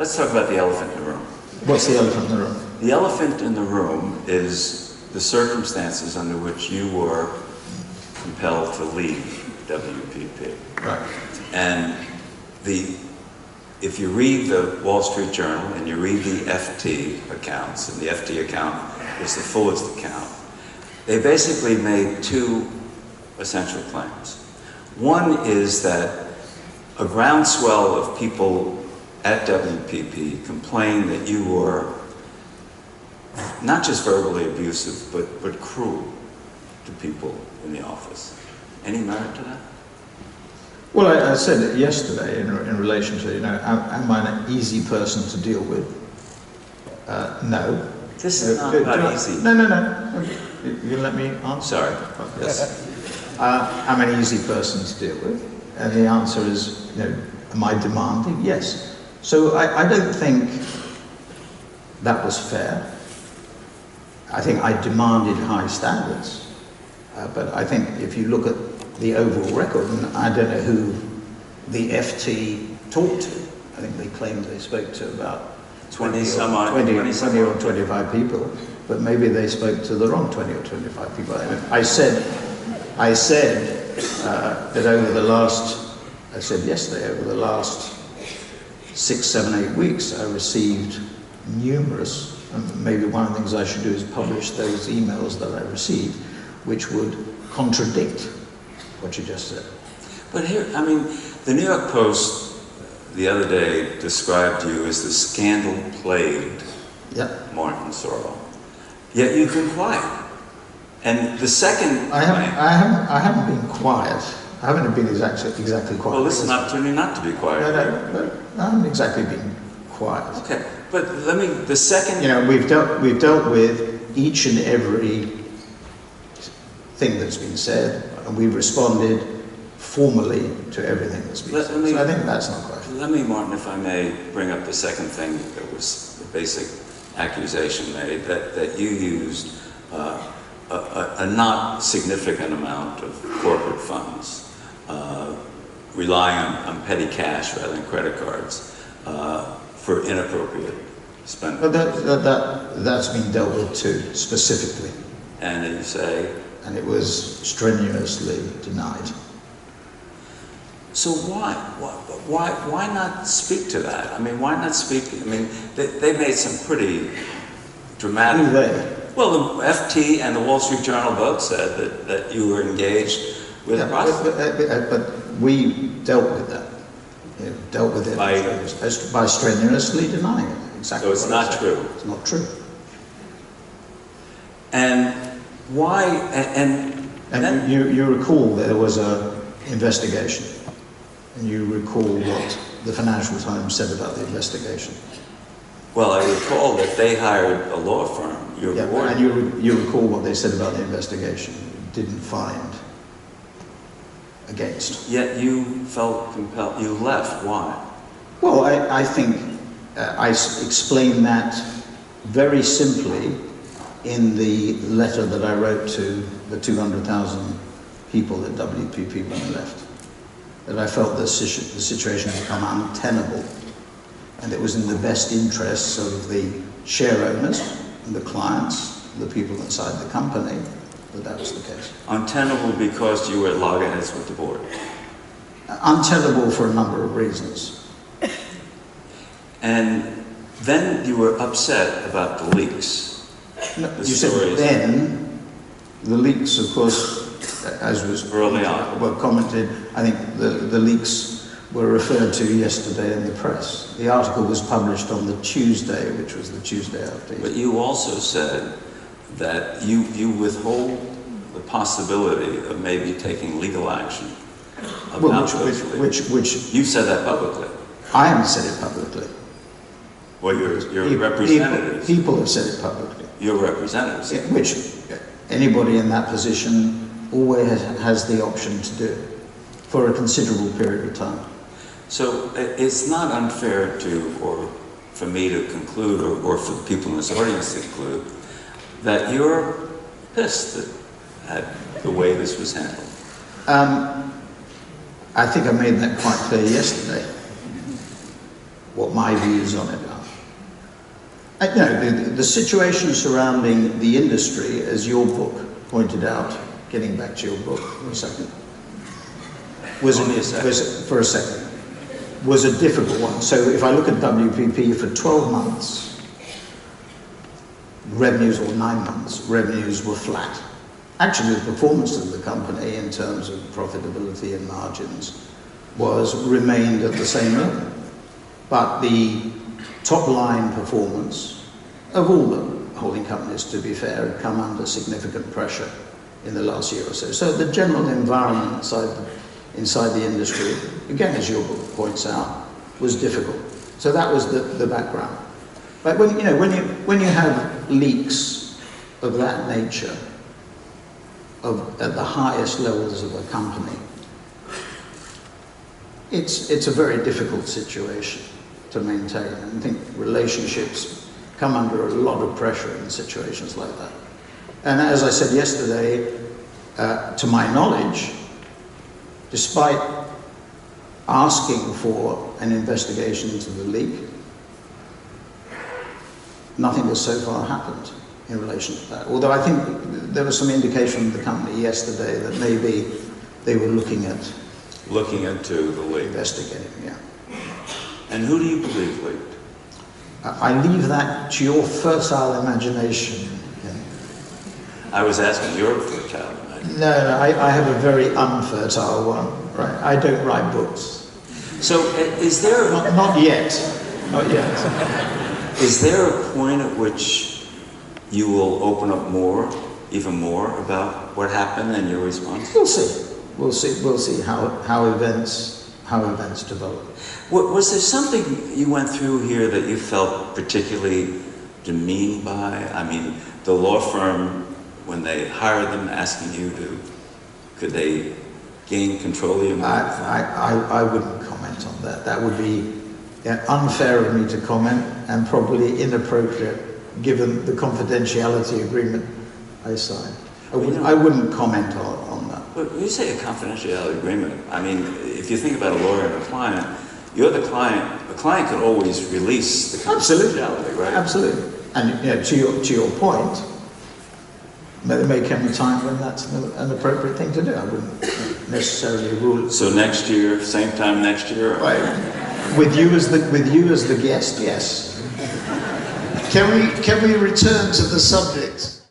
let's talk about the elephant in the room. What's the elephant in the room? The elephant in the room is the circumstances under which you were compelled to leave WPP. Right. And if you read the Wall Street Journal and you read the FT accounts, and the FT account is the fullest account, they basically made two essential claims. One is that a groundswell of people at WPP complained that you were not just verbally abusive, but cruel to people in the office. Any merit to that? Well, I said it yesterday in relation to, am I an easy person to deal with? No. This is not about easy. No. You let me answer? Sorry. Yes. I'm an easy person to deal with. And the answer is, am I demanding? Yes. So I don't think that was fair. I think I demanded high standards. But I think if you look at the overall record, and I don't know who the FT talked to. I think they claimed they spoke to about 20 or 25 people, but maybe they spoke to the wrong 20 or 25 people. I said that over the last, I said yesterday, over the last 6, 7, 8 weeks, I received numerous, and maybe one of the things I should do is publish those emails that I received, which would contradict what you just said. But here, the New York Post the other day described you as the scandal-plagued Martin Sorrell. Yet you've been quiet. And the second I haven't been quiet. I haven't been exactly quiet. Well, this is an opportunity not to be quiet. No, I haven't exactly been quiet. Okay, but the second... we've dealt with each and every thing that's been said, and we've responded formally to everything that's been said. So I think that's not quite. Let me, Martin, if I may, bring up the second thing that was the basic accusation made, that you used a not significant amount of corporate funds, relying on petty cash rather than credit cards, for inappropriate spending. But that's been dealt with too, specifically. And you say? And it was strenuously denied. So why not speak to that? Why not speak? They made some pretty dramatic... Who they? Well, the FT and the Wall Street Journal both said that you were engaged with the process. But we dealt with that. Dealt with it by strenuously denying it. Exactly. So it's not true. It's not true. And why? And then you recall there was an investigation, and you recall what the Financial Times said about the investigation. Well, I recall that they hired a law firm. And you recall what they said about the investigation. Didn't find against. Yet you felt compelled. You left. Why? Well, I think I explained that very simply in the letter that I wrote to the 200,000 people at WPP when I left. That I felt the situation had become untenable, and it was in the best interests of the share owners and the clients, the people inside the company, that was the case. Untenable because you were at loggerheads with the board? Untenable for a number of reasons. And then you were upset about the leaks. No, you said then, the leaks, of course, as was early on, were commented, I think the leaks were referred to yesterday in the press. The article was published on the Tuesday, which was the Tuesday after. But you also said that you withhold the possibility of maybe taking legal action. Which you said that publicly. I haven't said it publicly. Well, your representatives. People have said it publicly. Your representatives. Which anybody in that position always has the option to do for a considerable period of time. So it's not unfair or for me to conclude, or for the people in this audience to conclude, that you're pissed at the way this was handled. I think I made that quite clear yesterday. what my views on it are. The situation surrounding the industry, as your book pointed out, getting back to your book for a second, was a difficult one. So if I look at WPP for 12 months, revenues, or 9 months, revenues were flat. Actually, the performance of the company in terms of profitability and margins remained at the same level. But the top line performance of all the holding companies, to be fair, had come under significant pressure in the last year or so. So the general environment inside the industry, again, as your book points out, was difficult. So that was the background. But when you have leaks of that nature at the highest levels of a company, it's a very difficult situation to maintain. And I think relationships come under a lot of pressure in situations like that. And as I said yesterday, to my knowledge, despite asking for an investigation into the leak, nothing has so far happened in relation to that. Although I think there was some indication from the company yesterday that maybe they were looking into the leak. Investigating, yeah. And who do you believe leaked? I leave that to your fertile imagination. I was asking your fertile imagination. No, I have a very unfertile one. Right? I don't write books. So is there... Not yet. Not yet. Is there a point at which you will open up even more about what happened and your response? We'll see. We'll see how events develop. Was there something you went through here that you felt particularly demeaned by? I mean, the law firm, when they hired them, asking you could they gain control of your I wouldn't comment on that. That would be unfair of me to comment, and probably inappropriate given the confidentiality agreement I signed. I wouldn't comment on that. But when you say a confidentiality agreement, I mean, if you think about a lawyer and a client, you're the client. The client can always release the confidentiality, right? Absolutely. And to your point, there may come a time when that's an appropriate thing to do. I wouldn't necessarily rule it. So next year, same time next year? Right. With you as the guest, yes. Can we return to the subject?